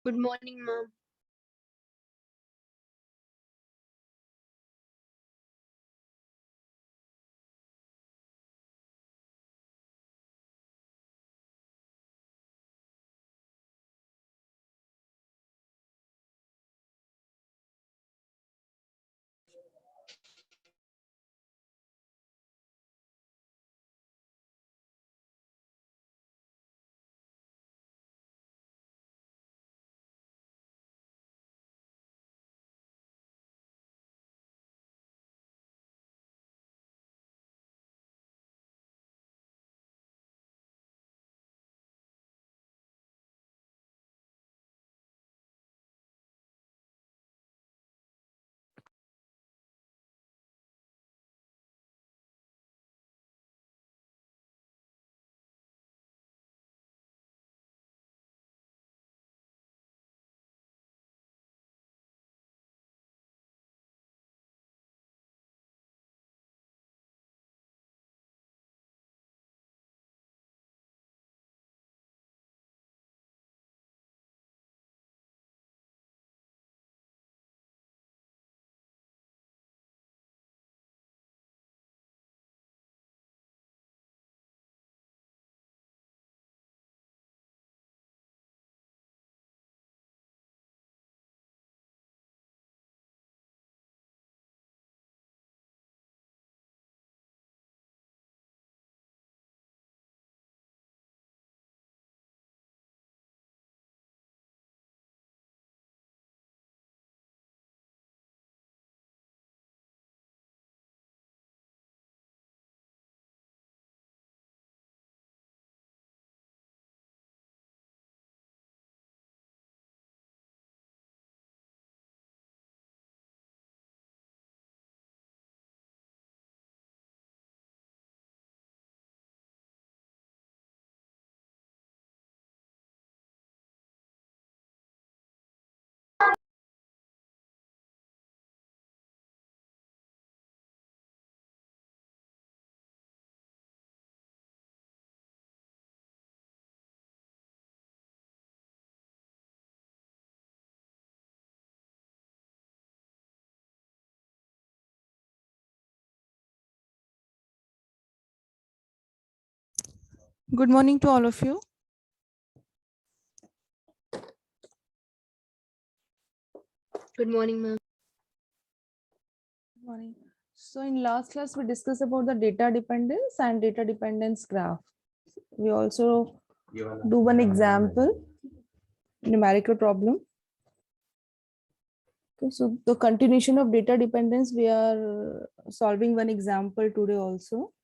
Good morning, ma'am. Good morning to all of you. Good morning, ma'am. Good morning. So in last class, we discussed about the data dependence and data dependence graph. We also do one example, numerical problem. Okay, so the continuation of data dependence, we are solving one example today also.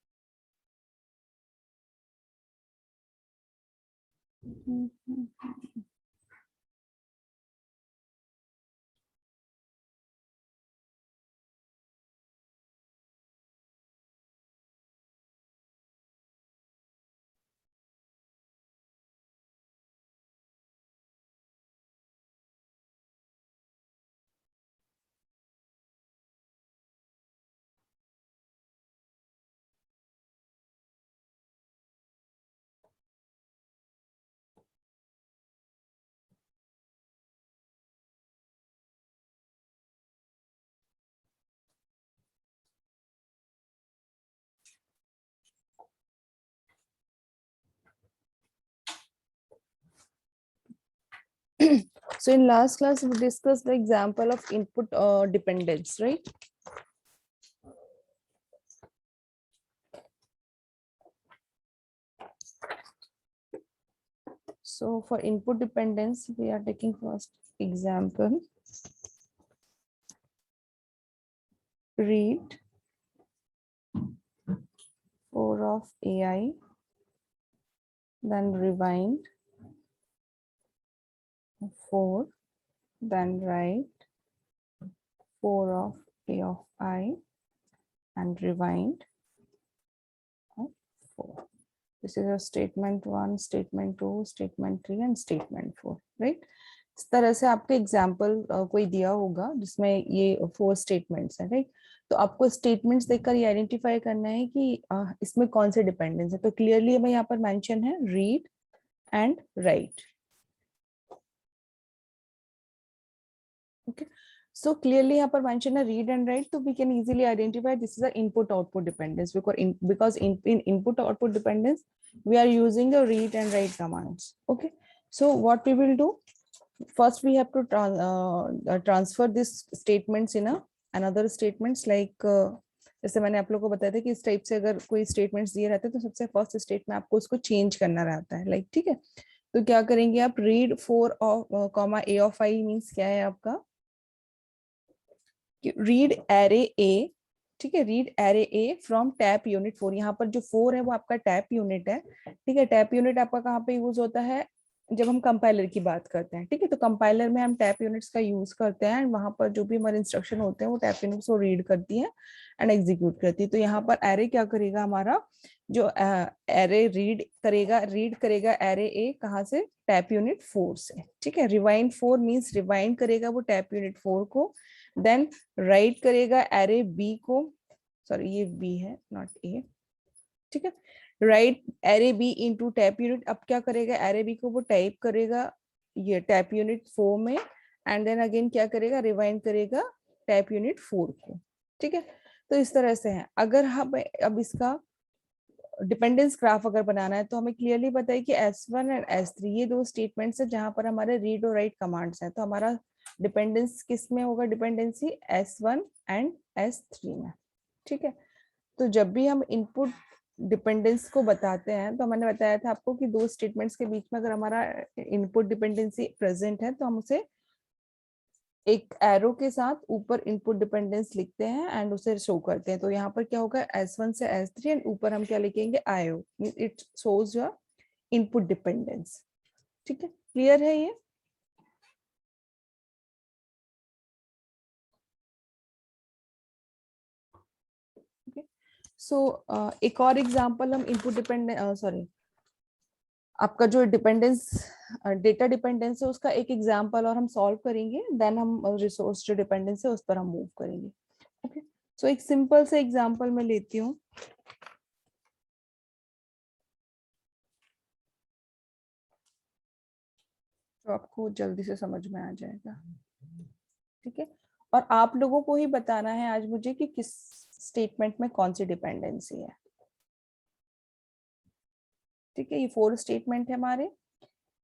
So in last class, we discussed the example of input dependence, right? So for input dependence, we are taking first example. Read 4 of AI, then rewind 4, then write 4 of A of I and rewind of 4. This is a statement 1, statement 2, statement 3 and statement 4, right? इस तरह से आपके example कोई दिया होगा जिसमें ये 4 statements है, राइट? तो आपको स्टेटमेंट्स देखकर ये आइडेंटिफाई करना है कि इसमें कौन से डिपेंडेंस है। तो क्लियरली हमें यहाँ पर मेंशन है read and right. Okay, so clearly यहाँ पर mention है read and write, तो we can easily identify this is a input output dependence, because in input output dependence we are using the read and write commands. Okay, so what we will do, first we have to transfer this statements in another statements, like जैसे मैंने आप लोगों को बताया था कि इस type से अगर कोई स्टेटमेंट्स दिए रहते हैं तो सबसे फर्स्ट स्टेट में आपको उसको चेंज करना रहता है, लाइक ठीक है। तो क्या करेंगे आप, read 4 of comma A of I means क्या है आपका, रीड एरे ए, ठीक है, read array A from tap unit 4। यहाँ पर जो 4 है वो आपका टैप यूनिट है, ठीक है। टैप यूनिट आपका कहाँ पे यूज होता है, जब हम कंपाइलर की बात करते हैं, ठीक है। तो कंपाइलर में हम टैप यूनिट्स का यूज करते हैं, वहां पर जो भी हमारे इंस्ट्रक्शन होते हैं वो टैप यूनिट्स को रीड करती है एंड एग्जीक्यूट करती है। तो यहाँ पर एरे क्या करेगा, हमारा जो एरे रीड करेगा एरे ए कहाँ से, टैप यूनिट 4 से, ठीक है। रिवाइंड 4 मींस रिवाइंड करेगा वो टैप यूनिट 4 को, देन राइट करेगा एरे बी को, सॉरी ये बी है नॉट ए, ठीक है। Write array B into tap unit, अब क्या करेगा, एरे बी को वो टाइप करेगा ये टैप यूनिट 4 में, एंड देन अगेन क्या करेगा, रिवाइंड करेगा टैप यूनिट 4 को, ठीक है। तो इस तरह से है। अगर हम अब इसका डिपेंडेंस ग्राफ अगर बनाना है तो हमें क्लियरली बताइए कि S1 एंड S3 ये दो स्टेटमेंट्स है जहां पर हमारे रीड और राइट कमांड्स हैं। तो हमारा डिपेंडेंस किस में होगा, डिपेंडेंसी S1 एंड S3 में, ठीक है। तो जब भी हम इनपुट डिपेंडेंस को बताते हैं तो मैंने बताया था आपको कि दो स्टेटमेंट्स के बीच में अगर हमारा इनपुट डिपेंडेंसी प्रेजेंट है तो हम उसे एक एरो के साथ ऊपर इनपुट डिपेंडेंस लिखते हैं एंड उसे शो करते हैं। तो यहाँ पर क्या होगा, S1 से S3 एंड ऊपर हम क्या लिखेंगे, IO, it shows your input dependence, ठीक है। क्लियर है ये? सो एक और एग्जांपल हम इनपुट डिपेंडेंस, सॉरी आपका जो डिपेंडेंस डेटा डिपेंडेंस है उसका एक एग्जांपल और हम सॉल्व करेंगे, देन हम रिसोर्स जो डिपेंडेंस है उस पर हम मूव करेंगे। ओके, सो एक सिंपल से एग्जांपल मैं लेती हूँ। तो आपको जल्दी से समझ में आ जाएगा, ठीक है। और आप लोगों को ही बताना है आज मुझे कि किस स्टेटमेंट में कौन सी डिपेंडेंसी है, ठीक है। ये 4 स्टेटमेंट है हमारे,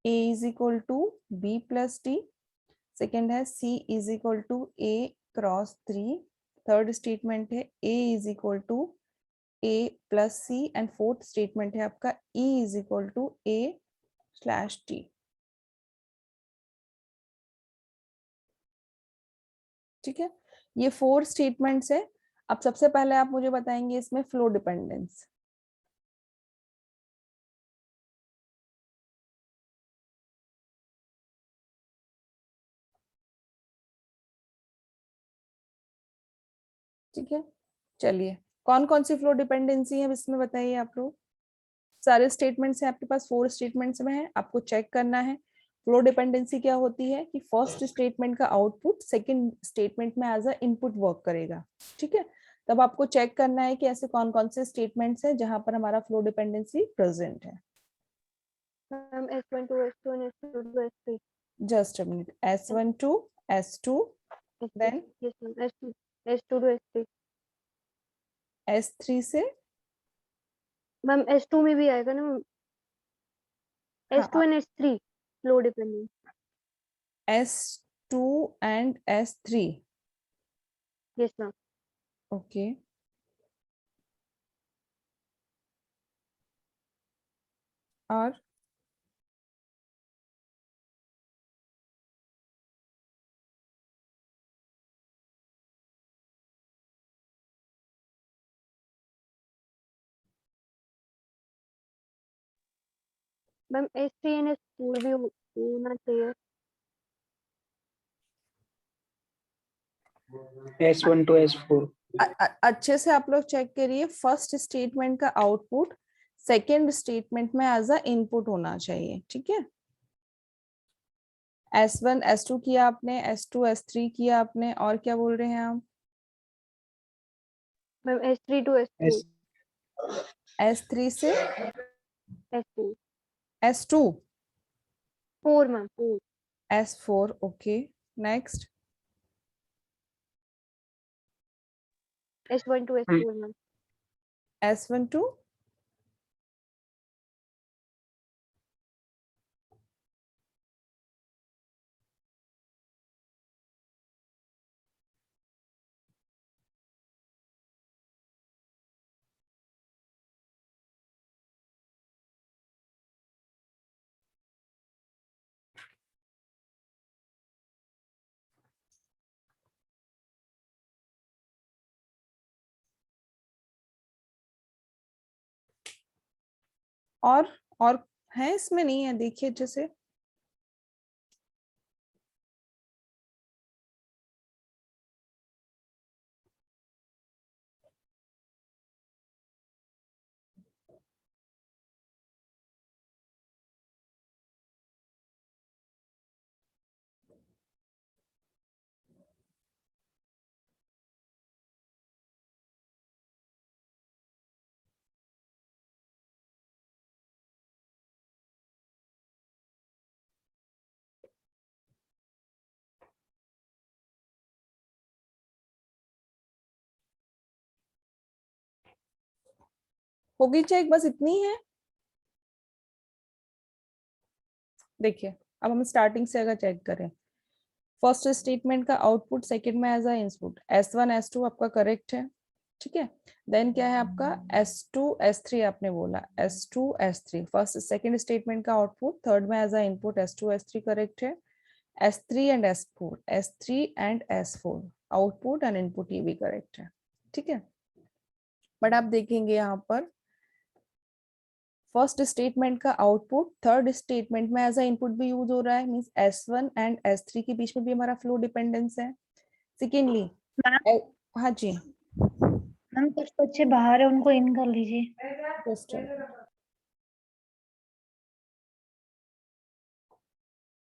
a is equal to B plus D, second है c is equal to a cross 3, third statement है a is equal to a plus c, and fourth statement है आपका e is equal to a slash t, ठीक है। ये 4 statements है। अब सबसे पहले आप मुझे बताएंगे इसमें फ्लो डिपेंडेंस, ठीक है। चलिए, कौन कौन सी फ्लो डिपेंडेंसी है इसमें बताइए आप लोग। सारे स्टेटमेंट्स हैं आपके पास, 4 स्टेटमेंट्स में है, आपको चेक करना है फ्लो डिपेंडेंसी क्या होती है, कि फर्स्ट स्टेटमेंट का आउटपुट सेकंड स्टेटमेंट में एज अ इनपुट वर्क करेगा, ठीक है। तब आपको चेक करना है कि ऐसे कौन कौन से स्टेटमेंट्स हैं जहां पर हमारा फ्लो डिपेंडेंसी प्रेजेंट है। Ma'am S1 to S2 and S2 to S3. Just a minute, S1 to S2, S3. Then Yes ma'am. S2 to S3. S3 से, मैम S2 में भी आएगा ना मैम, S2 हाँ, and S3 flow dependent. S2 and S3, yes ma'am. Okay. और ma'am S3 and S4 भी होना चाहिए. S1 to S4. अच्छे से आप लोग चेक करिए, फर्स्ट स्टेटमेंट का आउटपुट सेकेंड स्टेटमेंट में एज अ इनपुट होना चाहिए, ठीक है। S1 S2 किया आपने, S2 S3 किया आपने, और क्या बोल रहे हैं आप? Ma'am S3 to S4. S S3 से S4. S2, 4 ma'am 4. S4, okay. Next S1 to S4 ma'am. S1 to और है इसमें नहीं है, देखिए अच्छे से। होगी चेक, बस इतनी है। देखिए अब हम स्टार्टिंग से अगर चेक करें, फर्स्ट स्टेटमेंट का आउटपुट सेकंड में as a input S1 S2 आपका करेक्ट है, ठीक है। देन क्या है आपका S2 S3, आपने बोला S2 S3, first second statement का आउटपुट थर्ड में as a input S2 S3 correct है। S3 and S4, S3 and S4 output and input, ये भी करेक्ट है, ठीक है। बट आप देखेंगे यहाँ पर फर्स्ट स्टेटमेंट का आउटपुट थर्ड स्टेटमेंट में एज अ इनपुट भी यूज हो रहा है, मींस S1 एंड S3 के बीच में भी हमारा फ्लो डिपेंडेंस है। सेकेंडली हाँ जी मैम कुछ बच्चे बाहर है, उनको इन कर लीजिए। Just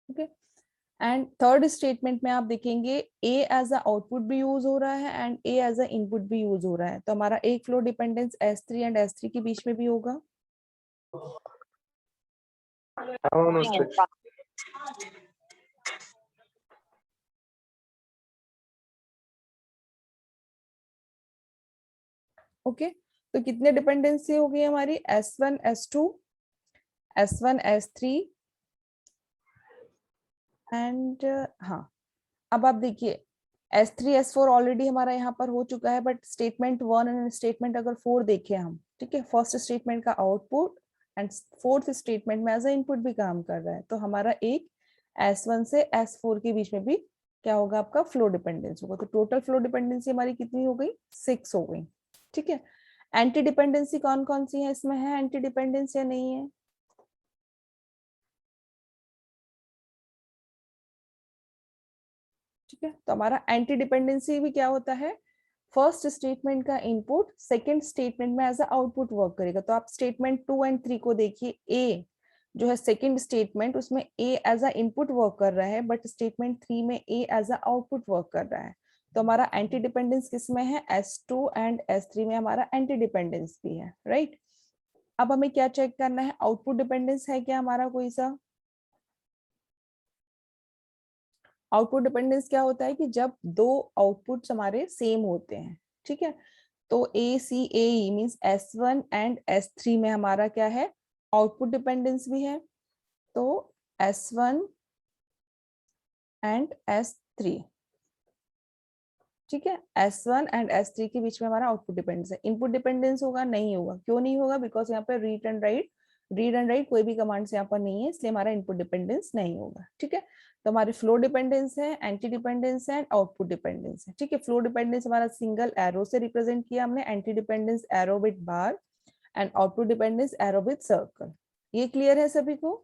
okay. And third statement में आप देखेंगे A एज अ आउटपुट भी यूज हो रहा है and A as a input भी यूज हो रहा है, तो हमारा एक flow dependence S3 and S3 के बीच में भी होगा। ओके तो कितने डिपेंडेंसी हो गई हमारी, S1 S2 S1 S3 and हाँ अब आप देखिए S3 S4 ऑलरेडी हमारा यहाँ पर हो चुका है, बट स्टेटमेंट 1 एंड स्टेटमेंट अगर 4 देखें हम, ठीक है, फर्स्ट स्टेटमेंट का आउटपुट एंड फोर्थ स्टेटमेंट में एज अ इनपुट भी काम कर रहा है, तो हमारा एक S1 से S4 के बीच में भी क्या होगा, आपका फ्लो डिपेंडेंस होगा। तो टोटल फ्लो डिपेंडेंसी हमारी कितनी हो गई, 6 हो गई, ठीक है। एंटी डिपेंडेंसी कौन कौन सी है इसमें, है एंटी डिपेंडेंसी या नहीं है? ठीक है, तो हमारा एंटी डिपेंडेंसी भी क्या होता है, फर्स्ट स्टेटमेंट का इनपुट सेकंड स्टेटमेंट में एज अ आउटपुट वर्क करेगा। तो आप स्टेटमेंट 2 एंड 3 को देखिए, ए जो है सेकंड स्टेटमेंट, उसमें ए एज अ इनपुट वर्क कर रहा है, बट स्टेटमेंट 3 में ए एज अ आउटपुट वर्क कर रहा है। तो हमारा एंटी डिपेंडेंस किसमें है, S2 एंड S3 में हमारा एंटी डिपेंडेंस भी है, राइट। अब हमें क्या चेक करना है, आउटपुट डिपेंडेंस है क्या हमारा कोई सा। आउटपुट डिपेंडेंस क्या होता है कि जब दो आउटपुट्स हमारे सेम होते हैं, ठीक है, तो ACAE means S1 and S3 में हमारा क्या है, आउटपुट डिपेंडेंस भी है। तो S1 एंड S3, ठीक है, S1 एंड S3 के बीच में हमारा आउटपुट डिपेंडेंस है। इनपुट डिपेंडेंस होगा, नहीं होगा, क्यों नहीं होगा, बिकॉज यहाँ पे रीड एंड राइट कोई भी कमांड्स यहाँ पर नहीं है, इसलिए हमारा इनपुट डिपेंडेंस नहीं होगा, ठीक है। तो हमारी फ्लो डिपेंडेंस है, एंटी डिपेंडेंस है, आउटपुट डिपेंडेंस है, ठीक है। फ्लो डिपेंडेंस हमारा सिंगल एरो से रिप्रेजेंट किया हमने, anti dependence arrow with bar and output dependence arrow with circle. ये क्लियर है सभी को?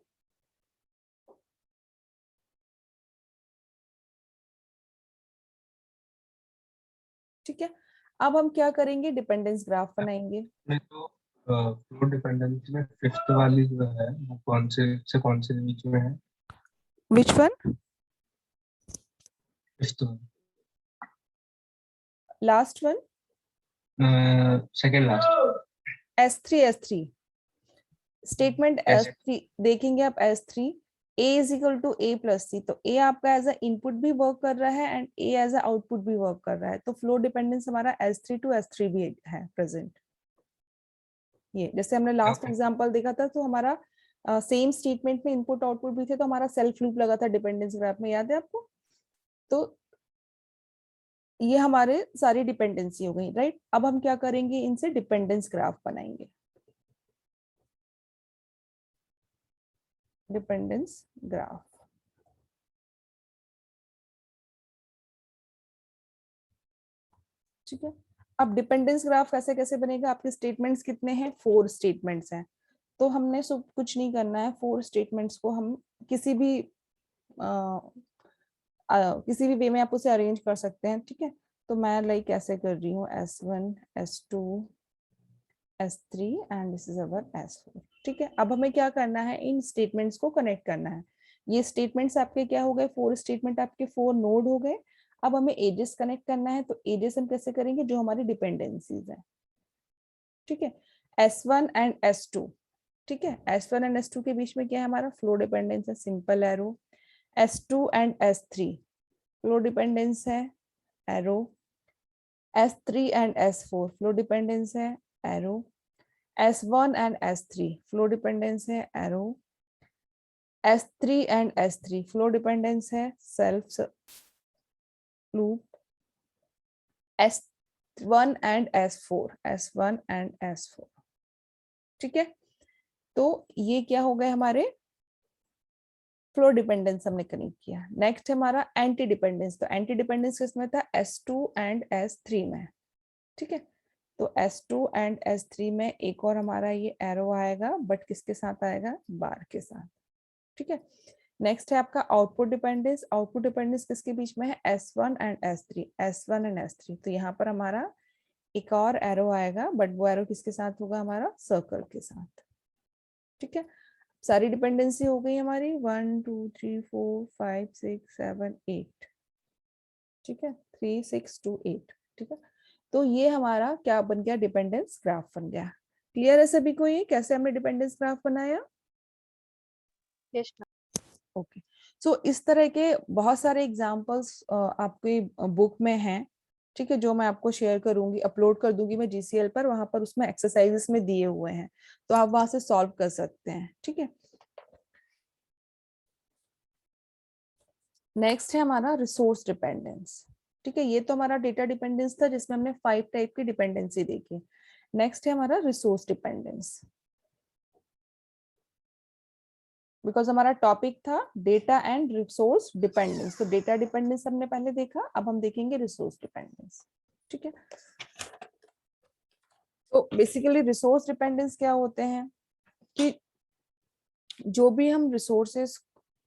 ठीक है, अब हम क्या करेंगे, डिपेंडेंस ग्राफ बनाएंगे। तो फ्लो डिपेंडेंसी में फिफ्थ वाली जो है वो कौन से बीच में है? Which one? Fifth last one, second last S3 statement S3 देखेंगे आप, S3 a is equal to a plus c, तो a आपका एज अ इनपुट भी वर्क कर रहा है and a as a output भी वर्क कर रहा है, तो फ्लो डिपेंडेंस हमारा S3 to S3 भी है प्रेजेंट। ये जैसे हमने लास्ट Okay. एग्जांपल देखा था, तो हमारा सेम स्टेटमेंट में इनपुट आउटपुट भी थे, तो हमारा सेल्फ लूप लगा था डिपेंडेंस ग्राफ में, याद है आपको? तो ये हमारे सारी डिपेंडेंसी हो गई, राइट? अब हम क्या करेंगे, इनसे डिपेंडेंस ग्राफ बनाएंगे, डिपेंडेंस ग्राफ। ठीक है, अब डिपेंडेंस ग्राफ कैसे कैसे बनेगा, आपके स्टेटमेंट्स कितने हैं, 4 स्टेटमेंट्स हैं, तो हमने सब कुछ नहीं करना है, 4 स्टेटमेंट्स को हम किसी भी किसी भी वे में आप उसे अरेंज कर सकते हैं। ठीक है, तो मैं लाइक ऐसे कर रही हूँ S1 S2 S3 and this is our S4। ठीक है, अब हमें क्या करना है, इन स्टेटमेंट्स को कनेक्ट करना है। ये स्टेटमेंट्स आपके क्या हो गए, 4 स्टेटमेंट आपके 4 नोड हो गए। अब हमें एजेस कनेक्ट करना है, तो एजेस हम कैसे करेंगे, जो हमारी डिपेंडेंसीज है। ठीक है, S1 एंड S2, ठीक है, S1 एंड S2 के बीच में क्या है, हमारा फ्लो डिपेंडेंस है, simple arrow. S2 and S3 flow dependence है, arrow. S3 and S4 flow dependence है, arrow. S1 and S3 flow dependence है, arrow. S3 and S3 flow dependence है, self loop. S1 and S4, S1 and S4। ठीक है, तो ये क्या हो गए हमारे फ्लो डिपेंडेंस हमने कनेक्ट किया। नेक्स्ट हमारा एंटी डिपेंडेंस, तो एंटी डिपेंडेंस किसमें था, S2 एंड S3 में। ठीक है, तो S2 एंड S3 में एक और हमारा ये एरो आएगा, बट किसके साथ आएगा, बार के साथ। ठीक है, नेक्स्ट है आपका आउटपुट डिपेंडेंस। आउटपुट डिपेंडेंस किसके बीच में है, S1 and S3, S1 and S3, तो यहाँ पर हमारा एक और एरो आएगा, बट वो एरो किसके साथ होगा, हमारा सर्कल के साथ। ठीक है, सारी डिपेंडेंसी हो गई हमारी 1 2 3 4 5 6 7 8। ठीक है, 3 6 2 8। ठीक है, तो ये हमारा क्या बन गया, डिपेंडेंस ग्राफ बन गया। क्लियर है सभी को ये कैसे हमने डिपेंडेंस ग्राफ बनाया? यस ओके, सो इस तरह के बहुत सारे एग्जांपल्स आपके बुक में हैं। ठीक है, जो मैं आपको शेयर करूंगी, अपलोड कर दूंगी मैं GCL पर, वहां पर उसमें एक्सरसाइजेस में दिए हुए हैं, तो आप वहां से सॉल्व कर सकते हैं। ठीक है, नेक्स्ट है हमारा रिसोर्स डिपेंडेंस। ठीक है, ये तो हमारा डेटा डिपेंडेंस था, जिसमें हमने 5 टाइप की डिपेंडेंसी देखी। नेक्स्ट है हमारा रिसोर्स डिपेंडेंस, बिकॉज हमारा टॉपिक था डेटा एंड रिसोर्स डिपेंडेंस, तो डेटा डिपेंडेंस हमने पहले देखा, अब हम देखेंगे रिसोर्स डिपेंडेंस। ठीक है, तो बेसिकली रिसोर्स डिपेंडेंस क्या होते हैं कि जो भी हम रिसोर्सेस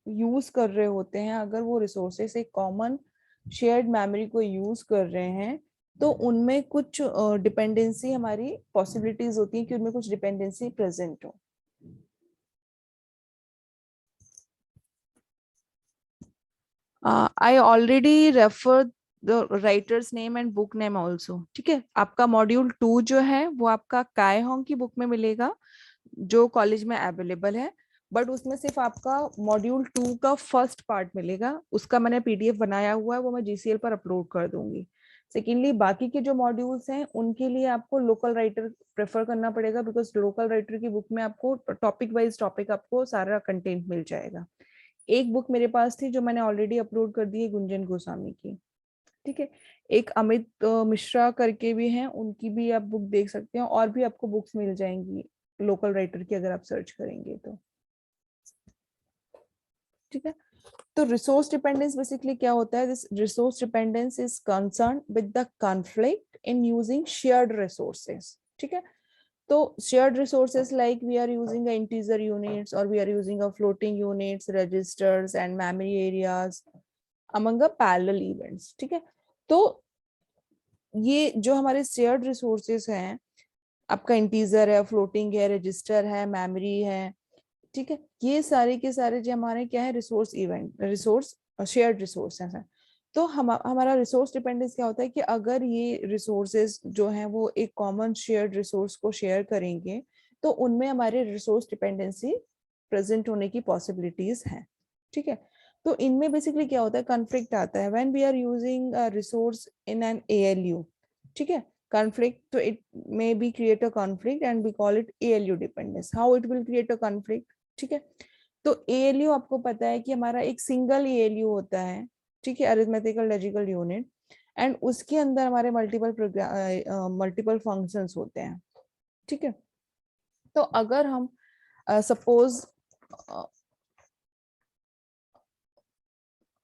यूज कर रहे होते हैं, अगर वो रिसोर्सेस एक कॉमन शेयर्ड मेमोरी को यूज कर रहे हैं, तो उनमें कुछ डिपेंडेंसी हमारी पॉसिबिलिटीज होती है कि उनमें कुछ डिपेंडेंसी प्रेजेंट हो। I already refer the writers name and book name also. ठीक है, आपका मॉड्यूल 2 जो है वो आपका काय होंग की बुक में मिलेगा, जो कॉलेज में अवेलेबल है, बट उसमें सिर्फ आपका मॉड्यूल 2 का फर्स्ट पार्ट मिलेगा, उसका मैंने PDF बनाया हुआ है, वो मैं GCL पर अपलोड कर दूंगी। सेकेंडली बाकी के जो मॉड्यूल्स हैं उनके लिए आपको लोकल राइटर प्रेफर करना पड़ेगा, बिकॉज लोकल राइटर की बुक में आपको टॉपिक वाइज टॉपिक आपको सारा कंटेंट मिल जाएगा। एक बुक मेरे पास थी जो मैंने ऑलरेडी अपलोड कर दी है, गुंजन गोस्वामी की। ठीक है, एक अमित मिश्रा करके भी हैं, उनकी भी आप बुक देख सकते हैं, और भी आपको बुक्स मिल जाएंगी लोकल राइटर की अगर आप सर्च करेंगे तो। ठीक है, तो रिसोर्स डिपेंडेंस बेसिकली क्या होता है, this resource dependence is concern with the conflict in using shared resources. ठीक है, तो shared resources like we are using a integer units or we are using a floating units, registers and memory areas among a parallel events। ठीक है, तो ये जो हमारे shared resources हैं, आपका इंटीजर है, फ्लोटिंग है, रजिस्टर है, मेमोरी है। ठीक है, ये सारे के सारे जो हमारे क्या है, resource event, resource shared resource है। तो हमारा रिसोर्स डिपेंडेंस क्या होता है कि अगर ये रिसोर्सेज जो हैं वो एक कॉमन शेयर्ड रिसोर्स को शेयर करेंगे, तो उनमें हमारे रिसोर्स डिपेंडेंसी प्रेजेंट होने की पॉसिबिलिटीज हैं। ठीक है। तो इनमें बेसिकली क्या होता है, कॉन्फ्लिक्ट आता है when we are using resource in an ALU, ठीक है। conflict, so it may be create a conflict and we call it ALU dependence. How it will create a conflict, ठीक है। तो ALU आपको पता है कि हमारा एक सिंगल ALU होता है, ठीक है, अरिथमेटिकल लॉजिकल यूनिट, एंड उसके अंदर हमारे मल्टीपल फंक्शंस होते हैं, ठीक है। तो अगर हम सपोज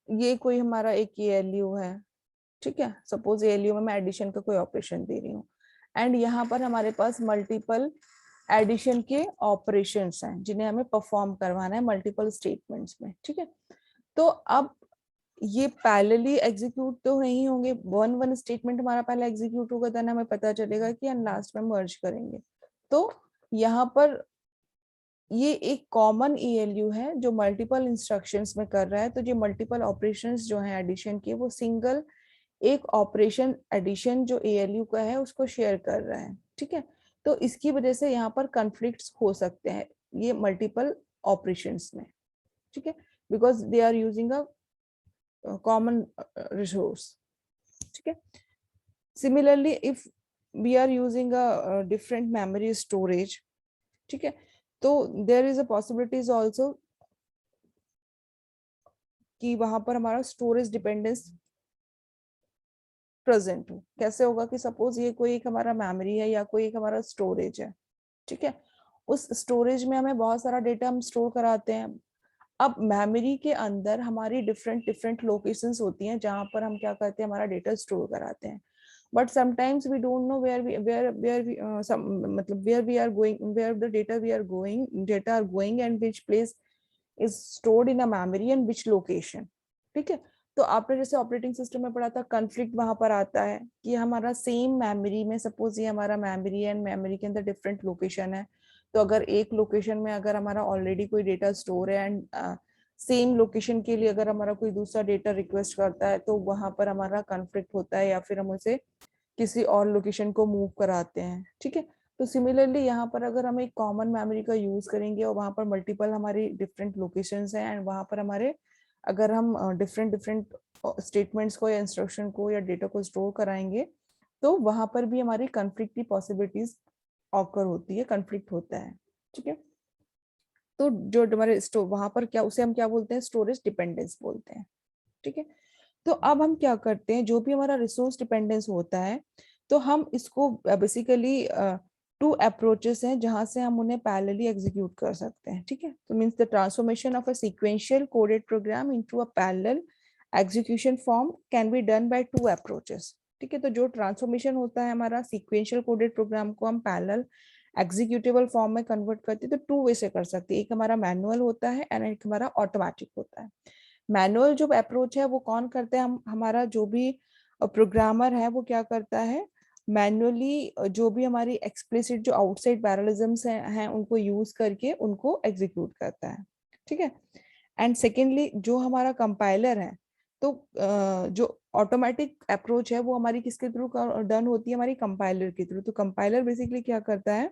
ये कोई हमारा एक ALU है, ठीक है, सपोज ALU में मैं एडिशन का कोई ऑपरेशन दे रही हूँ, एंड यहाँ पर हमारे पास मल्टीपल एडिशन के ऑपरेशंस हैं जिन्हें हमें परफॉर्म करवाना है मल्टीपल स्टेटमेंट्स में, ठीक है। तो अब ये पैरेलली एग्जीक्यूट तो नहीं होंगे, वन स्टेटमेंट हमारा पहले एग्जीक्यूट होगा, देन हमें पता चलेगा कि हम लास्ट में मर्ज करेंगे। तो यहाँ पर ये एक कॉमन ALU है जो मल्टीपल इंस्ट्रक्शंस में कर रहा है। तो ये मल्टीपल ऑपरेशंस जो हैं एडिशन के, वो सिंगल एक ऑपरेशन एडिशन जो ALU का है उसको शेयर कर रहा है, ठीक है। तो इसकी वजह से यहाँ पर कॉन्फ्लिक्ट्स हो सकते हैं ये मल्टीपल ऑपरेशंस में, ठीक है, because they are using a common resource, ठीक है। Similarly if we are using a different memory storage, ठीक है, तो there is a possibilities also कि वहां पर हमारा स्टोरेज डिपेंडेंस प्रेजेंट हो। कैसे होगा कि सपोज ये कोई एक हमारा मेमोरी है या कोई एक हमारा स्टोरेज है, ठीक है, उस स्टोरेज में हमें बहुत सारा डेटा हम स्टोर कराते हैं। अब मेमोरी के अंदर हमारी डिफरेंट डिफरेंट लोकेशंस होती हैं जहां पर हम क्या करते हैं, हमारा डेटा स्टोर कराते हैं। But sometimes we don't know मतलब where we are going, where the data are going and which place is stored in a memory and which location, ठीक है। तो आपने जैसे ऑपरेटिंग सिस्टम में पढ़ा था, कॉन्फ्लिक्ट वहां पर आता है कि हमारा सेम मेमोरी में, सपोज ये हमारा मेमोरी है एंड मेमोरी के अंदर डिफरेंट लोकेशन है। तो अगर एक लोकेशन में अगर हमारा ऑलरेडी कोई डेटा स्टोर है एंड सेम लोकेशन के लिए अगर हमारा कोई दूसरा डेटा रिक्वेस्ट करता है, तो वहां पर हमारा कॉन्फ्लिक्ट होता है या फिर हम उसे किसी और लोकेशन को मूव कराते हैं, ठीक है। तो सिमिलरली यहाँ पर अगर हम एक कॉमन मेमोरी का यूज करेंगे और वहां पर मल्टीपल हमारी डिफरेंट लोकेशंस हैं एंड वहां पर हमारे अगर हम डिफरेंट डिफरेंट स्टेटमेंट्स को या इंस्ट्रक्शन को या डेटा को स्टोर कराएंगे, तो वहां पर भी हमारी कॉन्फ्लिक्ट की पॉसिबिलिटीज ऑकर होती है, कॉन्फ्लिक्ट होता है, ठीक है। तो जो हमारे वहां पर क्या, उसे हम क्या बोलते हैं, स्टोरेज डिपेंडेंस बोलते हैं, ठीक है। तो अब हम क्या करते हैं, जो भी हमारा रिसोर्स डिपेंडेंस होता है, तो हम इसको बेसिकली टू अप्रोचेस हैं जहां से हम उन्हें पैरेलली एग्जीक्यूट कर सकते हैं, ठीक है। तो means the transformation of a sequential coded programme into a parallel execution form can be done by two approaches, ठीक है। तो जो ट्रांसफॉर्मेशन होता है हमारा सीक्वेंशियल कोडेड प्रोग्राम को हम पैरेलल एग्जीक्यूटेबल फॉर्म में कन्वर्ट करते हैं, तो टू वे से कर सकते हैं। एक हमारा मैनुअल होता है एंड एक हमारा ऑटोमेटिक होता है। मैनुअल जो अप्रोच है वो कौन करते हैं, हम हमारा जो भी प्रोग्रामर है वो क्या करता है, मैनुअली जो भी हमारी एक्सप्लिसिट जो आउटसाइड पैरेललिज्म्स हैं उनको यूज करके उनको एग्जीक्यूट करता है, ठीक है। एंड सेकेंडली जो हमारा कंपाइलर है, तो जो ऑटोमेटिक अप्रोच है वो हमारी किसके थ्रू डन होती है, हमारी कंपाइलर के थ्रू। तो कंपाइलर बेसिकली क्या करता है,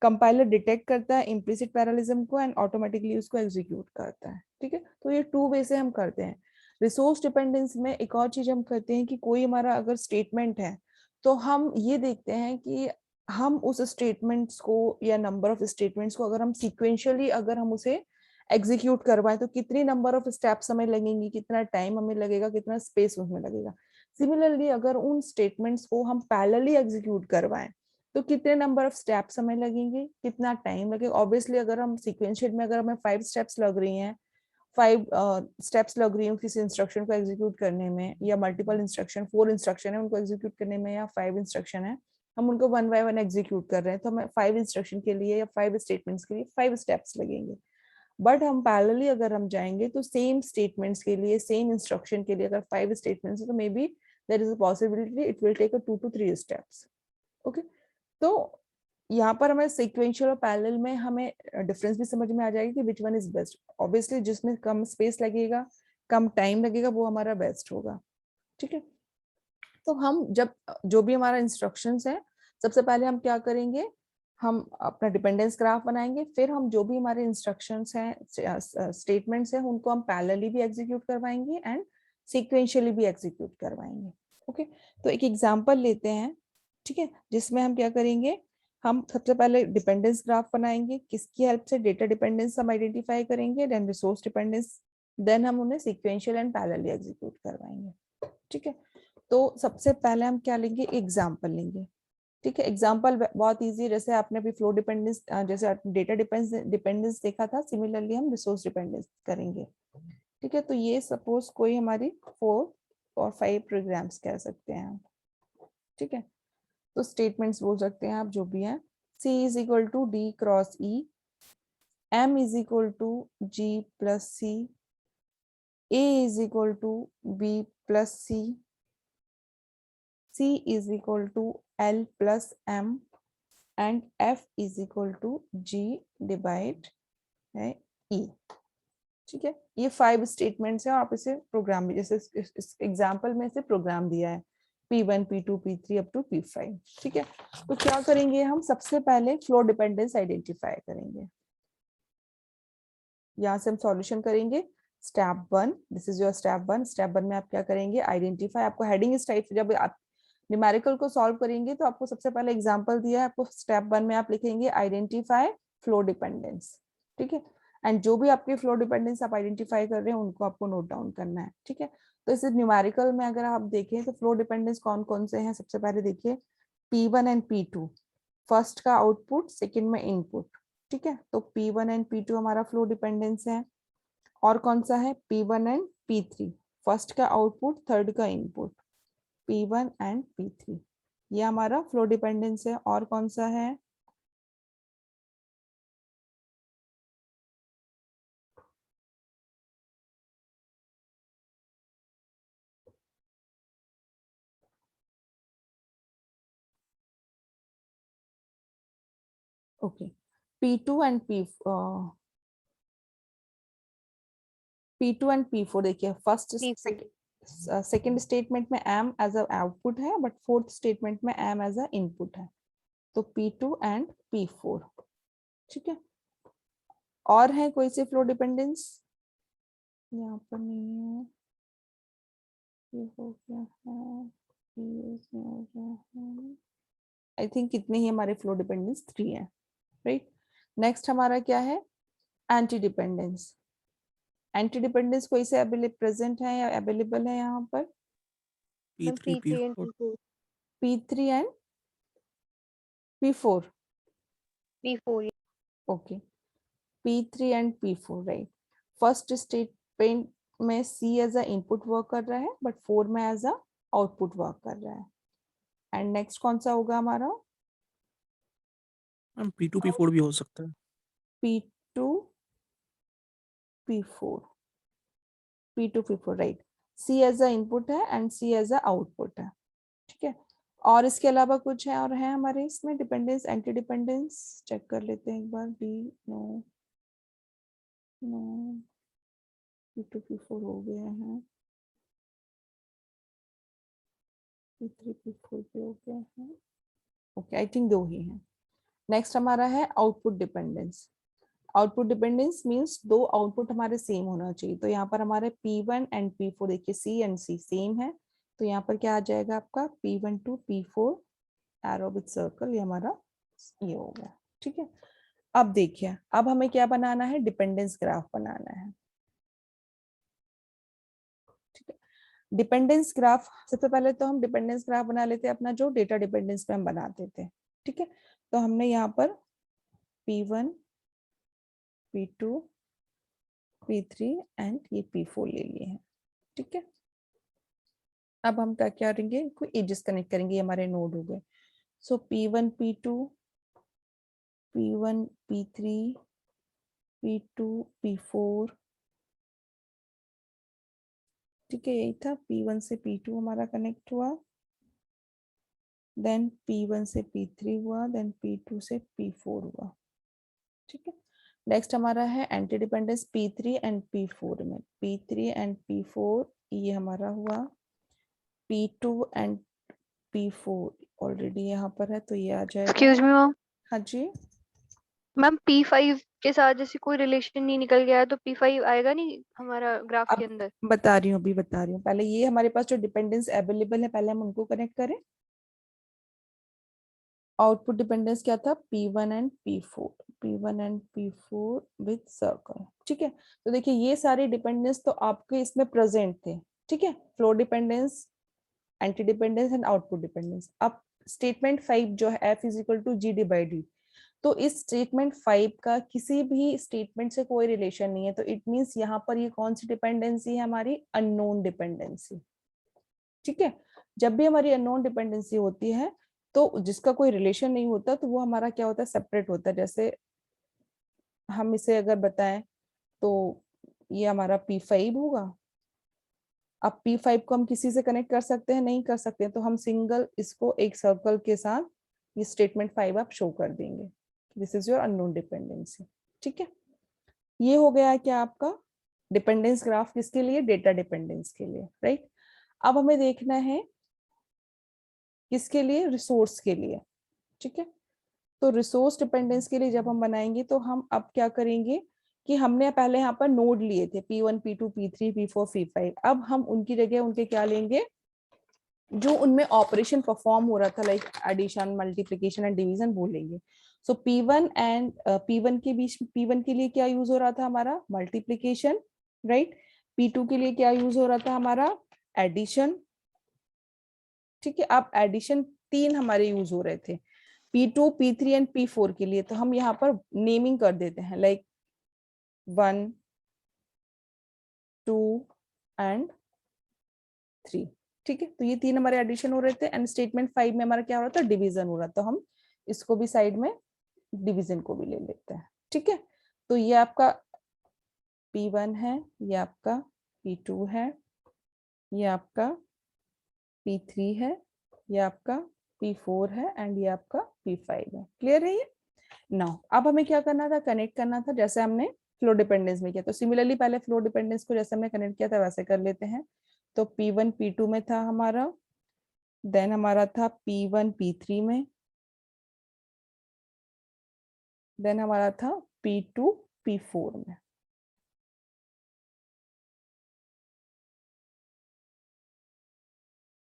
कंपाइलर डिटेक्ट करता है इम्प्लिसिट पैरेललिज्म को एंड ऑटोमेटिकली उसको एग्जीक्यूट करता है, ठीक है। तो ये टू वे से हम करते हैं। रिसोर्स डिपेंडेंस में एक और चीज हम करते हैं कि कोई हमारा अगर स्टेटमेंट है, तो हम ये देखते हैं कि हम उस स्टेटमेंट्स को या नंबर ऑफ स्टेटमेंट्स को अगर हम सीक्वेंशियली अगर हम उसे एग्जीक्यूट करवाएं, तो कितनी नंबर ऑफ स्टेप्स हमें लगेंगी, कितना टाइम हमें लगेगा, कितना स्पेस उसमें लगेगा। सिमिलरली अगर उन स्टेटमेंट्स को हम पैरेलली एग्जीक्यूट करवाएं, तो कितने नंबर ऑफ स्टेप्स हमें लगेंगे, कितना टाइम लगेगा। ऑब्वियसली अगर हम सीक्वेंशियल में अगर हमें 5 स्टेप्स लग रही हैं, 5 स्टेप्स लग रही हैं किसी इंस्ट्रक्शन को एग्जीक्यूट करने में, या मल्टीपल इंस्ट्रक्शन 4 इंस्ट्रक्शन है उनको एग्जीक्यूट करने में, या 5 इंस्ट्रक्शन है हम उनको 1 बाय 1 एग्जीक्यूट कर रहे हैं, तो हमें 5 इंस्ट्रक्शन के लिए या 5 स्टेटमेंट्स के लिए 5 स्टेप्स लगेंगे। बट हम पैरेलली अगर हम जाएंगे तो सेम स्टेटमेंट्स के लिए, सेम इंस्ट्रक्शन के लिए अगर 5 स्टेटमेंट्स है, तो maybe there is a possibility it will take a 2 to 3 steps, okay. तो यहाँ पर हमें सीक्वेंशियल और पैरेलल में हमें डिफरेंस भी समझ में आ जाएगी कि which one is best. Obviously जिसमें कम स्पेस लगेगा, कम टाइम लगेगा, वो हमारा बेस्ट होगा, ठीक है। तो हम जब जो भी हमारा इंस्ट्रक्शंस है, सबसे पहले हम क्या करेंगे, हम अपना डिपेंडेंस ग्राफ बनाएंगे, फिर हम जो भी हमारे इंस्ट्रक्शंस हैं, स्टेटमेंट्स हैं, उनको हम पैरेलली भी एग्जीक्यूट करवाएंगे एंड सीक्वेंशियली भी एग्जीक्यूट करवाएंगे। ओके, तो एक एग्जांपल लेते हैं, ठीक है, जिसमें हम क्या करेंगे, हम सबसे पहले डिपेंडेंस ग्राफ बनाएंगे, किसकी हेल्प से, डेटा डिपेंडेंस हम आइडेंटिफाई करेंगे, देन रिसोर्स डिपेंडेंस, देन हम उन्हें सीक्वेंशियल एंड पैरेलली एग्जीक्यूट करवाएंगे। ठीक है, तो सबसे पहले हम क्या लेंगे, एग्जांपल लेंगे। ठीक है, एग्जांपल बहुत इजी, जैसे आपने अभी फ्लो डिपेंडेंस, जैसे डेटा डिपेंडेंस देखा था, सिमिलरली हम रिसोर्स डिपेंडेंस करेंगे। ठीक है, तो ये सपोज कोई हमारी 4 और 5 प्रोग्राम्स कह सकते हैं हम। ठीक है, तो स्टेटमेंट्स बोल सकते हैं आप जो भी हैं, C is equal to D cross E, M is equal to G plus C, A is equal to B plus C, C is equal to L plus M and F is equal to G divide E। ठीक है, ये 5 statements हैं, आप इसे programme भी, जैसे इस example में से प्रोग्राम दिया है P1 P2 P3 up to P5। ठीक है, तो क्या करेंगे हम, सबसे पहले फ्लो डिपेंडेंस आइडेंटिफाई करेंगे। यहाँ से हम सॉल्यूशन करेंगे step 1, this is your step 1। Step 1 में आप क्या करेंगे, आइडेंटिफाई, आपको हेडिंग इस टाइप से, जब आप न्यूमेरिकल को सॉल्व करेंगे तो आपको सबसे पहले एग्जांपल दिया है, आपको स्टेप 1 में आप लिखेंगे आइडेंटिफाई फ्लो डिपेंडेंस। ठीक है, एंड जो भी आपके फ्लो डिपेंडेंस आप आइडेंटिफाई कर रहे हैं उनको आपको नोट डाउन करना है। ठीक है, तो इस न्यूमेरिकल में अगर आप देखें तो फ्लो डिपेंडेंस कौन कौन से हैं, सबसे पहले देखिए P1 एंड P2, फर्स्ट का आउटपुट, सेकेंड में इनपुट। ठीक है, तो P1 एंड P2 हमारा फ्लो डिपेंडेंस है। और कौन सा है, P1 एंड P3, फर्स्ट का आउटपुट, थर्ड का इनपुट, P1 एंड P3, ये हमारा फ्लो डिपेंडेंस है। और कौन सा है, okay, P2 and P2 and P4, देखिए फर्स्ट सेकेंड स्टेटमेंट में M एज अ आउटपुट है, बट फोर्थ स्टेटमेंट में M एज अ इनपुट है, तो P2 एंड P4। ठीक है, और है कोई से फ्लो डिपेंडेंस, यहाँ पर नहीं है, ये हो गया है, ये हो गया है, आई थिंक कितने ही हमारे फ्लो डिपेंडेंस 3 है, राइट। नेक्स्ट हमारा क्या है, एंटी डिपेंडेंस। एंटी डिपेंडेंस कोई से प्रेजेंट है या अवेलेबल है यहाँ पर, P3 and P4 P3 and P4, P4 okay, P3 and P4, right. First statement में C as a input work कर रहा है, बट 4 में एज अ आउटपुट वर्क कर रहा है। एंड नेक्स्ट कौन सा होगा हमारा, P2 P4 भी हो सकता है। P2 P4, P2 P4, right. C as a input है and C as a output है। ठीक है, और इसके अलावा कुछ है और है हमारे इसमें डिपेंडेंस, एंटी डिपेंडेंस चेक कर लेते हैं एक बार, D, no no, P2 P4 हो गया है, P3 P4 भी हो गया है, ओके, आई थिंक 2 ही हैं। नेक्स्ट हमारा है output dependence. Output dependence means 2 output हमारे सेम होना चाहिए, तो यहाँ पर हमारे P1 एंड P4, देखिए C एंड C सेम है, तो यहाँ पर क्या आ जाएगा आपका P1 to P4 arrow with circle, ये हमारा ये हो गया। ठीक है, अब देखिए, अब हमें क्या बनाना है, डिपेंडेंस ग्राफ बनाना है। ठीक है, डिपेंडेंस ग्राफ, सबसे पहले तो हम डिपेंडेंस ग्राफ बना लेते हैं अपना जो डेटा डिपेंडेंस पे हम बनाते थे। ठीक है, तो हमने यहाँ पर P1 P2 P3 एंड ये P4 ले लिए हैं। ठीक है, अब हम क्या करेंगे, कोई एजेस कनेक्ट करेंगे, ये हमारे नोड हो गए। सो P1 P2 P1 P3 P2 P4, ठीक है, यही था, P1 से P2 हमारा कनेक्ट हुआ, देन P1 से P3 हुआ, देन P2 से P4 हुआ। ठीक है, नेक्स्ट हमारा है anti dependence P3 and P4 में, P3 एंड P4 ये हमारा हुआ, P2 एंड P4 ऑलरेडी यहाँ पर है, तो ये आ जाएगा। Excuse me, ma'am. हाँ जी, मैम P5 के साथ जैसे कोई रिलेशन नहीं निकल गया है तो P5 आएगा नहीं हमारा ग्राफ के अब अंदर। बता रही हूँ, अभी बता रही हूँ। पहले ये हमारे पास जो डिपेंडेंस अवेलेबल है, पहले हम उनको कनेक्ट करें। आउटपुट डिपेंडेंस क्या था? P1 and P4, P1 and P4 with circle. ठीक है, तो देखिए ये सारे डिपेंडेंस तो आपके इसमें प्रेजेंट थे। ठीक है, flow dependence, anti dependence and output dependence. अब स्टेटमेंट 5 जो है F is equal to G/D, तो इस स्टेटमेंट 5 का किसी भी स्टेटमेंट से कोई रिलेशन नहीं है, तो इट मींस यहाँ पर ये कौन सी डिपेंडेंसी है? हमारी अननोन डिपेंडेंसी। ठीक है, जब भी हमारी अननोन डिपेंडेंसी होती है तो जिसका कोई रिलेशन नहीं होता तो वो हमारा क्या होता है? सेपरेट होता है। जैसे हम इसे अगर बताएं तो ये हमारा P5 होगा। अब P5 को हम किसी से कनेक्ट कर सकते हैं? नहीं कर सकते, तो हम सिंगल इसको एक सर्कल के साथ ये स्टेटमेंट 5 आप शो कर देंगे। This is your unknown dependency. ठीक है, ये हो गया क्या आपका डिपेंडेंस ग्राफ? किसके लिए? डेटा डिपेंडेंस के लिए, राइट। अब हमें देखना है किसके लिए? रिसोर्स के लिए। ठीक है, तो रिसोर्स डिपेंडेंस के लिए जब हम बनाएंगे तो हम अब क्या करेंगे कि हमने पहले यहाँ पर नोड लिए थे P1, P2, P3, P4, P5। अब हम उनकी जगह उनके क्या लेंगे? जो उनमें ऑपरेशन परफॉर्म हो रहा था, like addition, multiplication and division, बोलेंगे। सो P1 एंड P1 के बीच, P1 के लिए क्या यूज हो रहा था? हमारा मल्टीप्लिकेशन, राइट। P2 के लिए क्या यूज हो रहा था? हमारा एडिशन। ठीक है, अब एडिशन 3 हमारे यूज हो रहे थे P2, P3 एंड P4 के लिए, तो हम यहाँ पर नेमिंग कर देते हैं, लाइक 1, 2 एंड 3। ठीक है, तो ये 3 हमारे एडिशन हो रहे थे एंड स्टेटमेंट 5 में हमारा क्या हो रहा था? डिवीजन हो रहा था, तो हम इसको भी साइड में डिवीजन को भी ले लेते हैं। ठीक है, तो ये आपका P1 है, ये आपका P2 है, ये आपका P3 है, ये आपका P4 है एंड ये आपका P5 है। क्लियर है ये? नाउ अब हमें क्या करना था? कनेक्ट करना था, जैसे हमने फ्लो डिपेंडेंस में किया। तो सिमिलरली पहले फ्लो डिपेंडेंस को जैसे हमने कनेक्ट किया था वैसे कर लेते हैं। तो P1 P2 में था हमारा, देन हमारा था P1 P3 में, देन हमारा था P2 P4 में।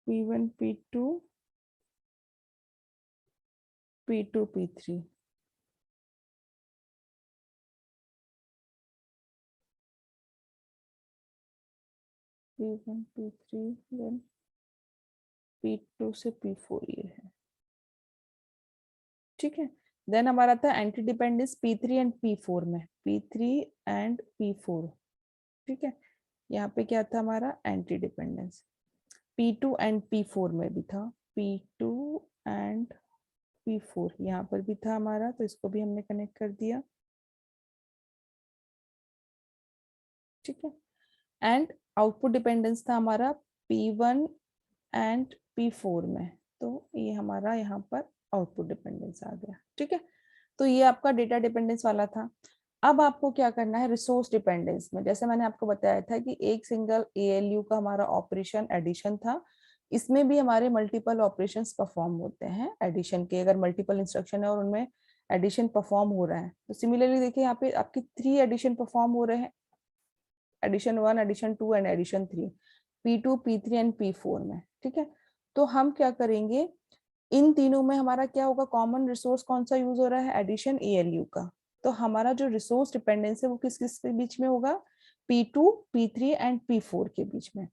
P1 P2 P2 P3। P1 P3 then P2 से P4 ये है। ठीक है, देन हमारा था anti dependence P3 and P4 में, P3 एंड P4। ठीक है, यहाँ पे क्या था हमारा? Anti dependence. P2 and P4 में भी था, P2 एंड P4 यहाँ पर भी था हमारा, तो इसको भी हमने कनेक्ट कर दिया। ठीक है, एंड आउटपुट डिपेंडेंस था हमारा P1 एंड P4 में, तो ये हमारा यहाँ पर आउटपुट डिपेंडेंस आ गया। ठीक है, तो ये आपका डेटा डिपेंडेंस वाला था। अब आपको क्या करना है? रिसोर्स डिपेंडेंस में, जैसे मैंने आपको बताया था कि एक सिंगल ALU का हमारा ऑपरेशन एडिशन था, इसमें भी हमारे मल्टीपल ऑपरेशंस परफॉर्म होते हैं एडिशन के। अगर मल्टीपल इंस्ट्रक्शन है और उनमें एडिशन परफॉर्म हो रहा है, तो सिमिलरली देखिए यहाँ पे आपके 3 एडिशन परफॉर्म हो रहे हैं, addition 1, addition 2 and addition 3, P2, P3 and P4 में। ठीक है, तो हम क्या करेंगे? इन तीनों में हमारा क्या होगा? कॉमन रिसोर्स कौन सा यूज हो रहा है? एडिशन ALU का। तो हमारा जो रिसोर्स डिपेंडेंस है वो किस किस के बीच में होगा? P2, P3 एंड P4 के बीच में।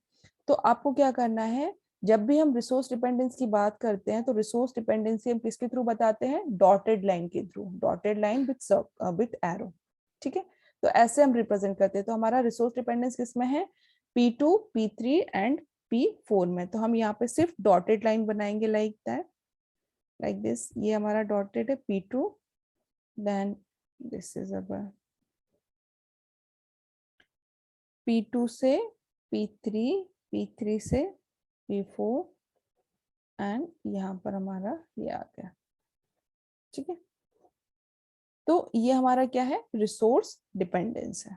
तो आपको क्या करना है? जब भी हम रिसोर्स डिपेंडेंस की बात करते हैं तो रिसोर्स डिपेंडेंसी हम किसके थ्रू बताते हैं? डॉटेड लाइन के through, dotted line with arrow. ठीक है, तो ऐसे हम रिप्रेजेंट करते हैं। तो हमारा रिसोर्स डिपेंडेंस किसमें है? P2, P3 एंड P4 में। तो हम यहाँ पे सिर्फ डॉटेड लाइन बनाएंगे, लाइक दैट, लाइक दिस। ये हमारा डॉटेड है P2, then this is our P2 से P3, P3 से P4 एंड यहाँ पर हमारा ये आ गया। ठीक है, तो ये हमारा क्या है? रिसोर्स डिपेंडेंस है।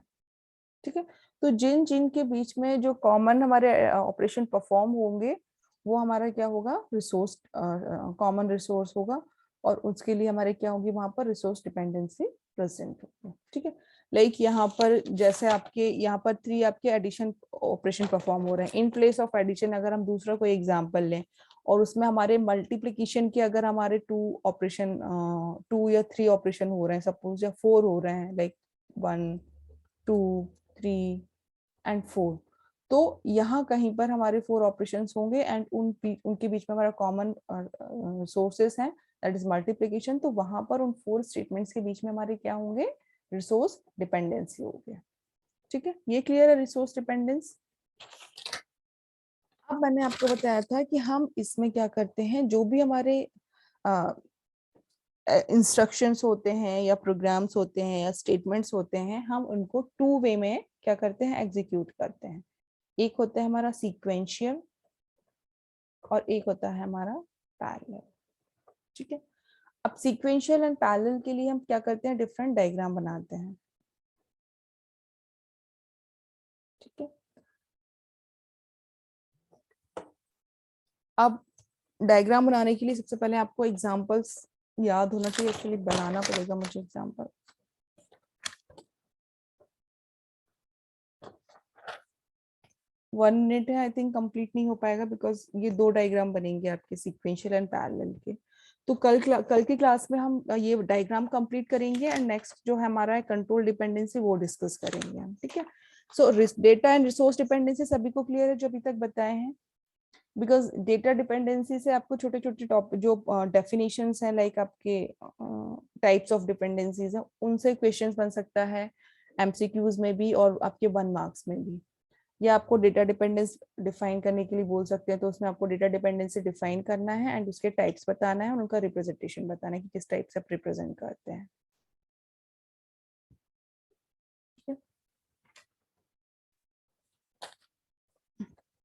ठीक है, तो जिन जिन के बीच में जो कॉमन हमारे ऑपरेशन परफॉर्म होंगे वो हमारा क्या होगा? रिसोर्स, कॉमन रिसोर्स होगा। और उसके लिए हमारे क्या होगी वहां पर रिसोर्स डिपेंडेंसी प्रेजेंट होगी। ठीक है, लाइक यहाँ पर जैसे आपके यहाँ पर 3 आपके एडिशन ऑपरेशन परफॉर्म हो रहे हैं। इन प्लेस ऑफ एडिशन अगर हम दूसरा कोई एग्जांपल लें और उसमें हमारे मल्टीप्लिकेशन के अगर हमारे 2 या 3 ऑपरेशन हो रहे हैं, सपोज या 4 हो रहे हैं, लाइक 1 2 3 एंड 4, तो यहाँ कहीं पर हमारे 4 ऑपरेशंस होंगे एंड उनके बीच में हमारा कॉमन सोर्सेस हैं, दैट इज मल्टीप्लिकेशन। तो वहां पर उन 4 स्टेटमेंट्स के बीच में हमारे क्या होंगे, रिसोर्स डिपेंडेंसी हो गया। ठीक है, ये क्लियर है रिसोर्स डिपेंडेंस। अब मैंने आपको बताया था कि हम इसमें क्या करते हैं, जो भी हमारे इंस्ट्रक्शंस होते हैं या प्रोग्राम्स होते हैं या स्टेटमेंट्स होते हैं, हम उनको 2 वे में क्या करते हैं, एग्जीक्यूट करते हैं। एक होता है हमारा सीक्वेंशियल और एक होता है हमारा पैरेलल। ठीक है, अब सीक्वेंशियल एंड पैरेलल के लिए हम क्या करते हैं, डिफरेंट डायग्राम बनाते हैं। ठीक है, अब डायग्राम बनाने के लिए सबसे पहले आपको एग्जांपल्स याद होना चाहिए, इसके लिए बनाना पड़ेगा मुझे एग्जांपल। वन मिनट है, आई थिंक कंप्लीट नहीं हो पाएगा बिकॉज ये 2 डायग्राम बनेंगे आपके सीक्वेंशियल एंड पैरेलल के। तो कल की क्लास में हम ये डायग्राम कंप्लीट करेंगे एंड नेक्स्ट जो है हमारा कंट्रोल डिपेंडेंसी वो डिस्कस करेंगे हम। ठीक है, सो डेटा एंड रिसोर्स डिपेंडेंसी सभी को क्लियर है जो अभी तक बताए हैं? बिकॉज डेटा डिपेंडेंसी से आपको छोटे छोटे टॉपिक जो डेफिनेशंस हैं, लाइक आपके टाइप्स ऑफ डिपेंडेंसीज हैं, उनसे क्वेश्चंस बन सकता है एमसीक्यूज में भी और आपके 1 मार्क्स में भी। या आपको डेटा डिपेंडेंस डिफाइन करने के लिए बोल सकते हैं, तो उसमें आपको डेटा डिपेंडेंसी डिफाइन करना है एंड उसके टाइप्स बताना है और उनका रिप्रेजेंटेशन बताना है कि किस टाइप से आप रिप्रेजेंट करते हैं।